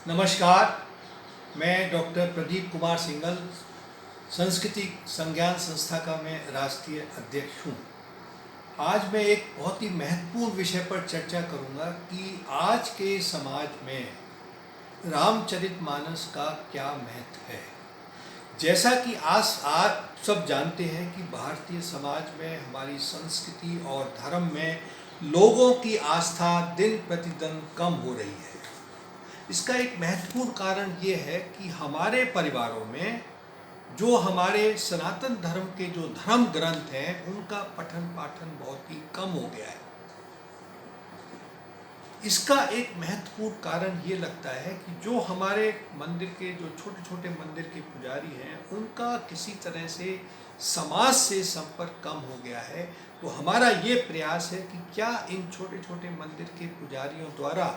नमस्कार। मैं डॉक्टर प्रदीप कुमार सिंघल, संस्कृति संज्ञान संस्था का मैं राष्ट्रीय अध्यक्ष हूँ। आज मैं एक बहुत ही महत्वपूर्ण विषय पर चर्चा करूँगा कि आज के समाज में रामचरितमानस का क्या महत्व है। जैसा कि आज आप सब जानते हैं कि भारतीय समाज में हमारी संस्कृति और धर्म में लोगों की आस्था दिन प्रतिदिन कम हो रही है। इसका एक महत्वपूर्ण कारण ये है कि हमारे परिवारों में जो हमारे सनातन धर्म के जो धर्म ग्रंथ हैं उनका पठन पाठन बहुत ही कम हो गया है। इसका एक महत्वपूर्ण कारण ये लगता है कि जो हमारे मंदिर के जो छोटे छोटे मंदिर के पुजारी हैं उनका किसी तरह से समाज से संपर्क कम हो गया है। तो हमारा ये प्रयास है कि क्या इन छोटे छोटे मंदिर के पुजारियों द्वारा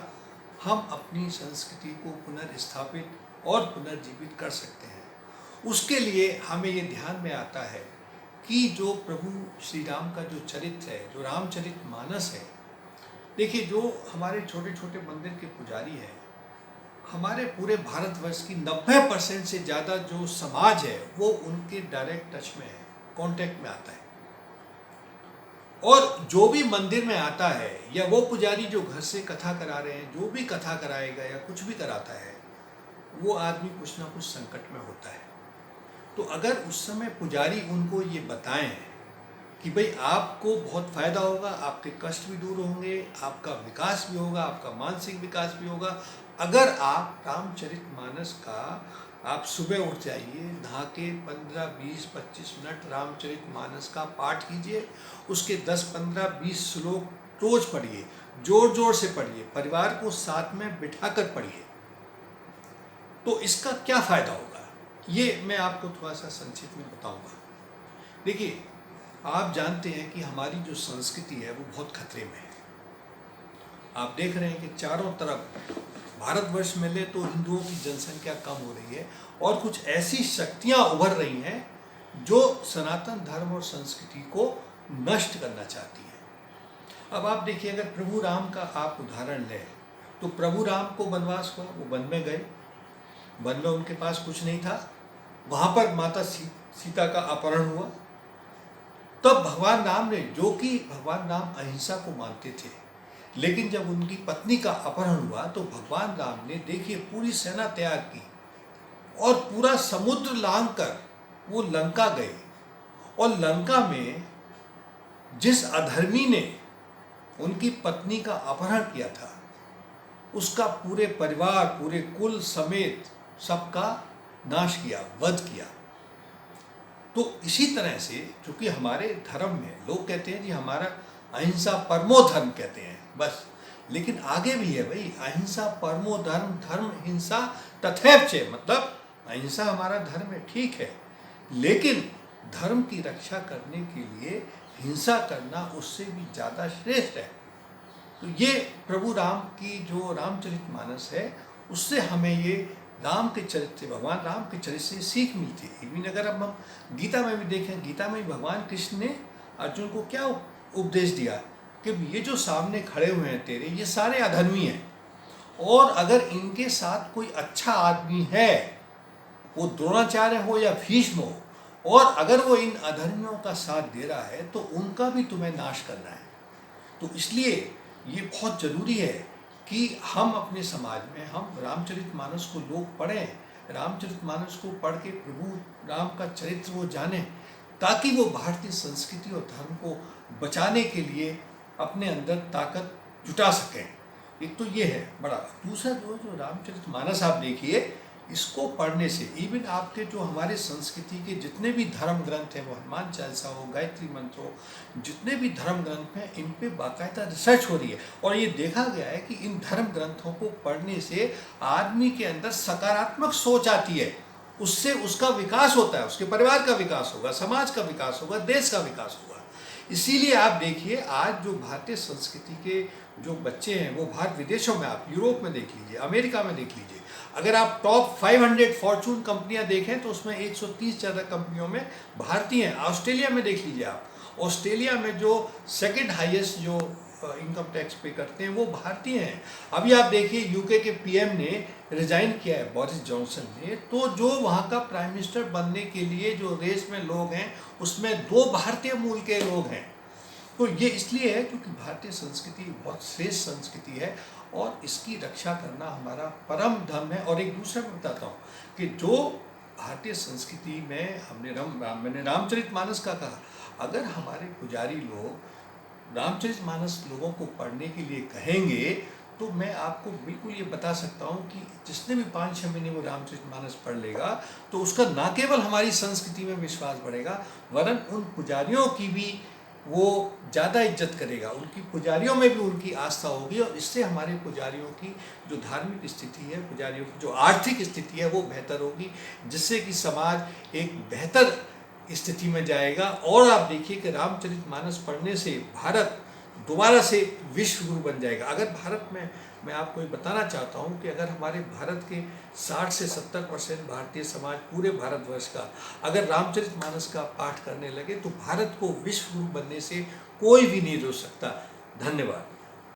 हम अपनी संस्कृति को पुनर्स्थापित और पुनर्जीवित कर सकते हैं। उसके लिए हमें ये ध्यान में आता है कि जो प्रभु श्री राम का जो चरित्र है, जो रामचरितमानस है, देखिए जो हमारे छोटे छोटे मंदिर के पुजारी हैं, हमारे पूरे भारतवर्ष की 90% से ज़्यादा जो समाज है वो उनके डायरेक्ट टच में है, कांटेक्ट में आता है। और जो भी मंदिर में आता है या वो पुजारी जो घर से कथा करा रहे हैं, जो भी कथा कराएगा या कुछ भी कराता है, वो आदमी कुछ ना कुछ संकट में होता है। तो अगर उस समय पुजारी उनको ये बताएं कि भाई आपको बहुत फायदा होगा, आपके कष्ट भी दूर होंगे, आपका विकास भी होगा, आपका मानसिक विकास भी होगा, अगर आप रामचरितमानस का आप सुबह उठ जाइए, नहा के 15, 20, 25 मिनट रामचरितमानस का पाठ कीजिए, उसके 10, 15, 20 श्लोक रोज पढ़िए, जोर जोर से पढ़िए, परिवार को साथ में बिठाकर पढ़िए, तो इसका क्या फायदा होगा ये मैं आपको थोड़ा सा संक्षिप्त में बताऊंगा। देखिए, आप जानते हैं कि हमारी जो संस्कृति है वो बहुत खतरे में है। आप देख रहे हैं कि चारों तरफ भारतवर्ष में ले तो हिंदुओं की जनसंख्या कम हो रही है और कुछ ऐसी शक्तियां उभर रही हैं जो सनातन धर्म और संस्कृति को नष्ट करना चाहती हैं। अब आप देखिए, अगर प्रभु राम का आप उदाहरण लें तो प्रभु राम को वनवास हुआ, वो वन में गए, वन में उनके पास कुछ नहीं था, वहाँ पर माता सीता का अपहरण हुआ। तब भगवान राम ने, जो कि भगवान राम अहिंसा को मानते थे, लेकिन जब उनकी पत्नी का अपहरण हुआ तो भगवान राम ने देखिए पूरी सेना तैयार की और पूरा समुद्र लांघ कर वो लंका गए। और लंका में जिस अधर्मी ने उनकी पत्नी का अपहरण किया था उसका पूरे परिवार, पूरे कुल समेत सबका नाश किया, वध किया। तो इसी तरह से चूंकि हमारे धर्म में लोग कहते हैं जी हमारा अहिंसा परमो धर्म कहते हैं बस, लेकिन आगे भी है भाई, अहिंसा परमो धर्म, धर्म हिंसा तथैव च, मतलब अहिंसा हमारा धर्म है, ठीक है, लेकिन धर्म की रक्षा करने के लिए हिंसा करना उससे भी ज़्यादा श्रेष्ठ है। तो ये प्रभु राम की जो रामचरितमानस है उससे हमें ये राम के चरित्र से, भगवान राम के चरित्र से सीख मिलती है। इवन अगर अब हम गीता में भी देखें, गीता में भगवान कृष्ण ने अर्जुन को क्या उपदेश दिया कि ये जो सामने खड़े हुए हैं तेरे, ये सारे अधर्मी हैं, और अगर इनके साथ कोई अच्छा आदमी है, वो द्रोणाचार्य हो या भीष्म हो, और अगर वो इन अधर्मियों का साथ दे रहा है तो उनका भी तुम्हें नाश करना है। तो इसलिए ये बहुत ज़रूरी है कि हम अपने समाज में हम रामचरितमानस को लोग पढ़ें, रामचरितमानस को पढ़ के प्रभु राम का चरित्र वो जानें, ताकि वो भारतीय संस्कृति और धर्म को बचाने के लिए अपने अंदर ताकत जुटा सकें। एक तो ये है बड़ा। दूसरा जो रामचरितमानस आप देखिए, इसको पढ़ने से इवन आपके जो हमारे संस्कृति के जितने भी धर्म ग्रंथ हैं, वो हनुमान चालीसा हो, गायत्री मंत्र हो, जितने भी धर्म ग्रंथ हैं, इन पे बाकायदा रिसर्च हो रही है और ये देखा गया है कि इन धर्म ग्रंथों को पढ़ने से आदमी के अंदर सकारात्मक सोच आती है, उससे उसका विकास होता है, उसके परिवार का विकास होगा, समाज का विकास होगा, देश का विकास होगा। इसीलिए आप देखिए, आज जो भारतीय संस्कृति के जो बच्चे हैं वो बाहर विदेशों में, आप यूरोप में देख लीजिए, अमेरिका में देख लीजिए, अगर आप टॉप 500 फॉर्चून कंपनियां देखें तो उसमें 130 ज़्यादा कंपनियों में भारतीय हैं। ऑस्ट्रेलिया में देख लीजिए आप, ऑस्ट्रेलिया में जो सेकंड हाईएस्ट जो इनकम टैक्स पे करते हैं वो भारतीय हैं। अभी आप देखिए यूके के पीएम ने रिजाइन किया है, बोरिस जॉनसन ने, तो जो वहाँ का प्राइम मिनिस्टर बनने के लिए जो रेस में लोग हैं उसमें 2 भारतीय मूल के लोग हैं। तो ये इसलिए है क्योंकि भारतीय संस्कृति बहुत श्रेष्ठ संस्कृति है और इसकी रक्षा करना हमारा परम धर्म है। और एक दूसरा मैं बताता हूँ कि जो भारतीय संस्कृति में मैंने रामचरितमानस का कहा, अगर हमारे पुजारी लोग रामचरितमानस लोगों को पढ़ने के लिए कहेंगे तो मैं आपको बिल्कुल ये बता सकता हूँ कि जिसने भी 5-6 महीने वो रामचरितमानस पढ़ लेगा तो उसका ना केवल हमारी संस्कृति में विश्वास बढ़ेगा वरन उन पुजारियों की भी वो ज़्यादा इज्जत करेगा, उनकी पुजारियों में भी उनकी आस्था होगी और इससे हमारे पुजारियों की जो धार्मिक स्थिति है, पुजारियों की जो आर्थिक स्थिति है वो बेहतर होगी, जिससे कि समाज एक बेहतर स्थिति में जाएगा। और आप देखिए कि रामचरितमानस पढ़ने से भारत दोबारा से विश्व गुरु बन जाएगा। अगर भारत में मैं आपको ये बताना चाहता हूँ कि अगर हमारे भारत के 60 से 70% भारतीय समाज पूरे भारतवर्ष का अगर रामचरितमानस का पाठ करने लगे तो भारत को विश्व गुरु बनने से कोई भी नहीं रोक सकता। धन्यवाद।